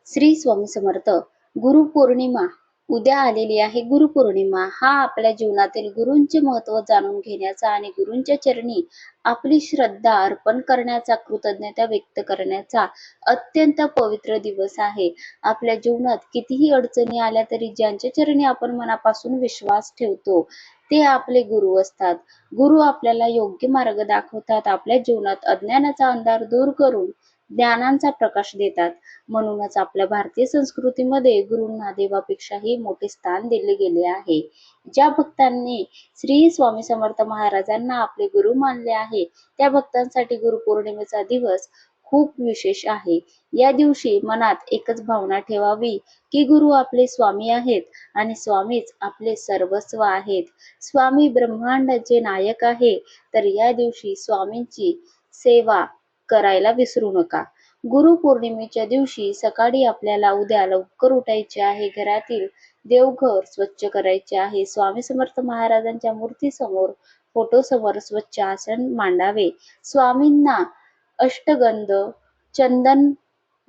श्री स्वामी समर्थ. गुरुपौर्णिमा उद्या आलेली आहे. गुरुपौर्णिमा हा आपल्या जीवनातील गुरूंचे महत्त्व जाणून घेण्याचा आणि गुरूंच्या चरणी आपली श्रद्धा अर्पण करण्याचा, कृतज्ञता व्यक्त करण्याचा अत्यंत पवित्र दिवस आहे. आपल्या जीवनात कितीही अडचणी आल्या तरी ज्यांच्या चरणी आपण मनापासून विश्वास ठेवतो ते आपले गुरु असतात. गुरु आपल्याला योग्य मार्ग दाखवतात, आपल्या जीवनात अज्ञानाचा अंधार दूर करून ज्ञानाचा प्रकाश देतात. म्हणूनच आपल्या भारतीय संस्कृतीमध्ये गुरूंना देवापेक्षाही मोठे स्थान दिले गेले आहे. ज्या भक्तांनी श्री स्वामी समर्थ महाराजांना आपले गुरु मानले आहे त्या भक्तांसाठी गुरुपौर्णिमेचा दिवस खूप विशेष आहे. या दिवशी मनात एकच भावना ठेवावी की गुरु आपले स्वामी आहेत आणि स्वामीच आपले सर्वस्व आहेत. स्वामी ब्रह्मांडाचे नायक आहे, तर या दिवशी स्वामींची सेवा करायला विसरू नका. गुरुपौर्णिमेच्या दिवशी सकाळी आपल्याला उद्या लवकर उठायचे आहे. घरातील देवघर स्वच्छ करायचे आहे. स्वामी समर्थ महाराजांच्या मूर्तीसमोर, फोटोसमोर स्वच्छ आसन मांडावे. स्वामींना अष्टगंध, चंदन,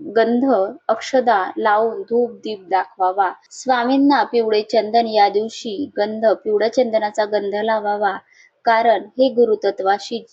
गंध, अक्षदा लावून धूप दीप दाखवावा. स्वामींना पिवळे चंदन, या दिवशी पिवळ्या चंदनाचा गंध लावावा, कारण हे गुरुतत्वाशी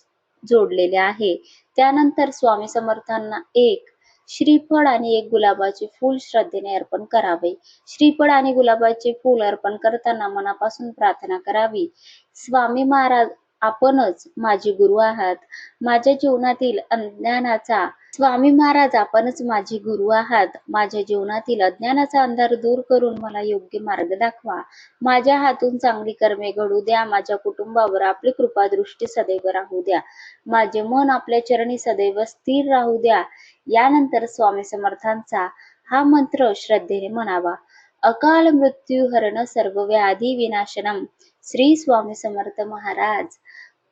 जोडलेले आहे. त्यानंतर स्वामी समर्थांना एक श्रीफळ आणि एक गुलाबाचे फूल श्रद्धेने अर्पण करावे. श्रीफळ आणि गुलाबाचे फूल अर्पण करताना मनापासून प्रार्थना करावी. स्वामी महाराज, आपणच माझे गुरु आहात. माझ्या जीवनातील अज्ञानाचा स्वामी महाराज, आपणच माझे गुरु आहात. माझ्या जीवनातील अज्ञानाचा अंधार दूर करून मला योग्य मार्ग दाखवा. माझ्या हातून चांगली कर्मे घडू द्या. माझ्या कुटुंबावर आपली कृपा दृष्टी सदैव राहू द्या. माझे मन आपल्या चरणी सदैव स्थिर राहू द्या. यानंतर स्वामी समर्थांचा हा मंत्र श्रद्धेने म्हणावा. अकाल मृत्यू हरण सर्व व्याधी विनाशनम श्री स्वामी समर्थ महाराज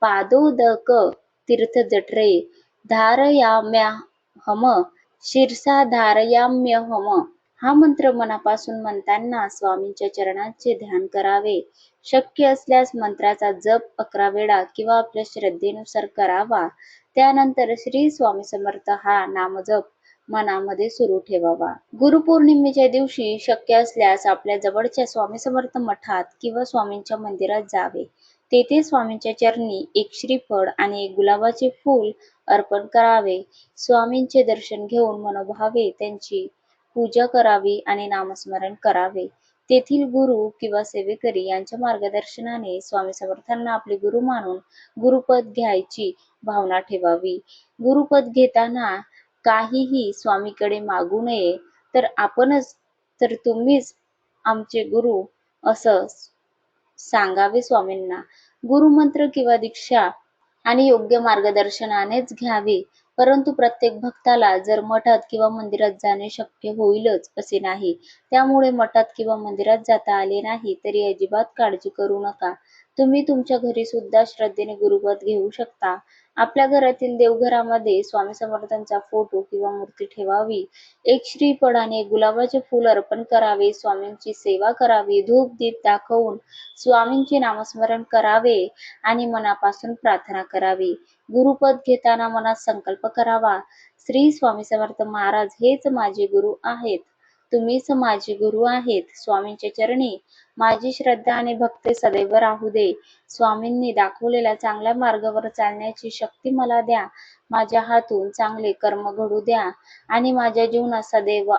पादोदक तीर्थ जठरे धारयाम्यहम शिरसा धारयाम्यहम. हा मंत्र मनापासून म्हणताना स्वामींच्या चरणांचे ध्यान करावे. शक्य असल्यास मंत्राचा जप 11 वेळा किंवा आपल्या श्रद्धेनुसार करावा. त्यानंतर श्री स्वामी समर्थ हा नामजप मनामध्ये सुरू ठेवावा. गुरुपौर्णिमेच्या दिवशी शक्य असल्यास आपल्या जवळच्या स्वामी समर्थ मठात किंवा स्वामींच्या मंदिरात जावे. तेथे स्वामींच्या चरणी एक श्रीफळ आणि एक गुलाबाचे फूल अर्पण करावे. स्वामींचे दर्शन घेऊन मनोभावे त्यांची पूजा करावी आणि नामस्मरण करावे. तेथील गुरु किंवा सेवेकरी यांच्या मार्गदर्शनाने स्वामी समर्थांना आपले गुरु मानून गुरुपद घ्यायची भावना ठेवावी. गुरुपद घेताना काहीही स्वामीकडे मागू नये, तर तुम्हीच आमचे गुरु असं सांगावे स्वामींना. गुरुमंत्र किंवा दीक्षा आणि योग्य मार्गदर्शनानेच घ्यावी. परंतु प्रत्येक भक्ताला जर मठात किंवा मंदिरात जाणे शक्य होईलच असे नाही. त्यामुळे मठात किंवा मंदिरात जाता आले नाही तरी अजिबात काळजी करू नका. तुम्ही तुमच्या घरी सुद्धा श्रद्धेने गुरुपद घेऊ शकता. आपल्या घरातील देवघरामध्ये स्वामी समर्थांचा फोटो किंवा मूर्ती ठेवावी. एक श्रीफळ आणि एक गुलाबाचे फूल अर्पण करावे. स्वामींची सेवा करावी. धूप दीप दाखवून स्वामींचे नामस्मरण करावे आणि मनापासून प्रार्थना करावी. गुरुपद घेताना मनात संकल्प करावा, श्री स्वामी समर्थ महाराज हेच माझे गुरु आहेत. तुम्हीच माझे गुरु आहेत. स्वामींच्या चरणी माझी श्रद्धा आणि भक्ती सदैव राहू दे. स्वामींनी दाखवलेल्या चांगल्या मार्गावर चालण्याची शक्ती मला द्या. माझ्या हातून चांगले कर्म घडू द्या आणि माझ्या जीवनात सदैव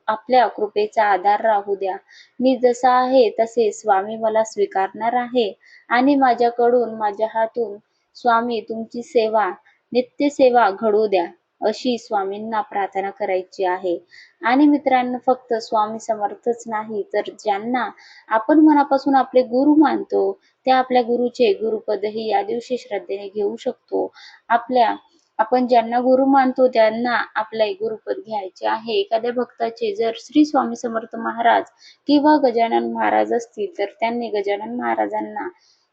आपल्या कृपेचा आधार राहू द्या. मी जसा आहे तसे स्वामी मला स्वीकारणार आहे आणि माझ्या हातून स्वामी तुमची सेवा, नित्य सेवा घडू द्या, अशी स्वामींना प्रार्थना करायची आहे. आणि मित्रांनो, फक्त स्वामी समर्थच नाही तर ज्यांना आपण मनापासून आपले गुरु मानतो त्या आपल्या गुरुचे गुरुपदही या दिवशी श्रद्धेने घेऊ शकतो. आपण ज्यांना गुरु मानतो त्यांना आपले गुरुपद घ्यायचे आहे. एखाद्या भक्ताचे जर श्री स्वामी समर्थ महाराज किंवा गजानन महाराज असतील तर त्यांनी गजानन महाराजांना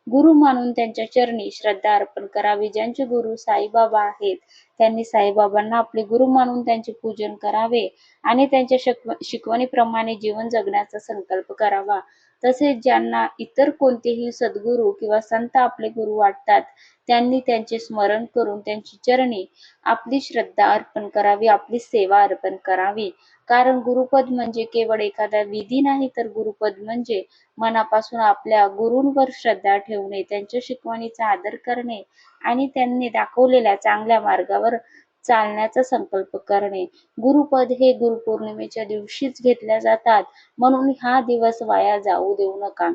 गुरु मानून त्यांच्या चरणी श्रद्धा अर्पण करावी. ज्यांचे गुरु साईबाबा आहेत त्यांनी साईबाबांना आपले गुरु मानून त्यांचे पूजन करावे आणि त्यांच्या शिकवणीप्रमाणे जीवन जगण्याचा संकल्प करावा. तसेच ज्यांना इतर कोणतेही सद्गुरू किंवा संत आपले गुरु वाटतात, त्यांनी त्यांचे स्मरण करून त्यांची चरणी आपली श्रद्धा अर्पण करावी, आपली सेवा अर्पण करावी. कारण गुरुपद म्हणजे केवळ एखादा विधी नाही, तर गुरुपद म्हणजे मनापासून आपल्या गुरूंवर श्रद्धा ठेवणे, त्यांच्या शिकवणीचा आदर करणे आणि त्यांनी दाखवलेल्या चांगल्या मार्गावर चालण्याचा संकल्प करणे. गुरुपद हे गुरुपौर्णिमेच्या दिवशीच घेतल्या जातात, म्हणून हा दिवस वाया जाऊ देऊ नका.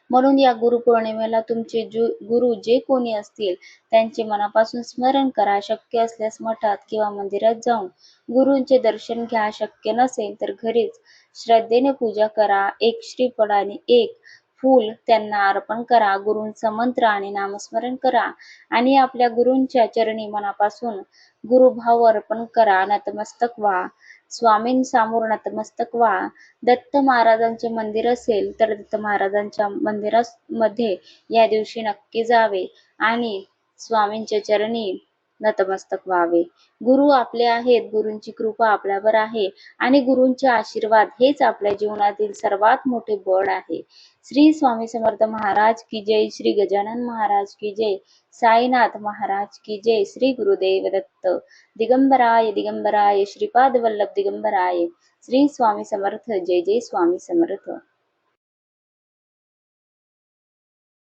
म्हणून या गुरुपौर्णिमेला तुमचे गुरु जे कोणी असतील त्यांचे मनापासून स्मरण करा. शक्य असल्यास मठात किंवा मंदिरात जाऊन गुरूंचे दर्शन घ्या. शक्य नसेल तर घरीच श्रद्धेने पूजा करा. एक श्रीफळ आणि एक फूल त्यांना अर्पण करा. गुरूंचा मंत्र आणि नामस्मरण करा आणि आपल्या गुरूंच्या चरणी मनापासून गुरुभाव अर्पण करा. नतमस्तक व्हा. स्वामींसमोर नतमस्तक व्हा. दत्त महाराजांचे मंदिर असेल तर दत्त महाराजांच्या मंदिरामध्ये या दिवशी नक्की जावे आणि स्वामींच्या चरणी नतमस्तक व्हावे. गुरु आपले आहेत, गुरूंची कृपा आपल्यावर आहे आणि गुरूंचे आशीर्वाद हेच आपल्या जीवनातील सर्वात मोठे बळ आहे. श्री स्वामी समर्थ महाराज की जय. श्री गजानन महाराज की जय. साईनाथ महाराज की जय. श्री गुरुदेव दत्त. दिगंबराय दिगंबराय श्रीपाद वल्लभ दिगंबराय. श्री स्वामी समर्थ. जय जय स्वामी समर्थ.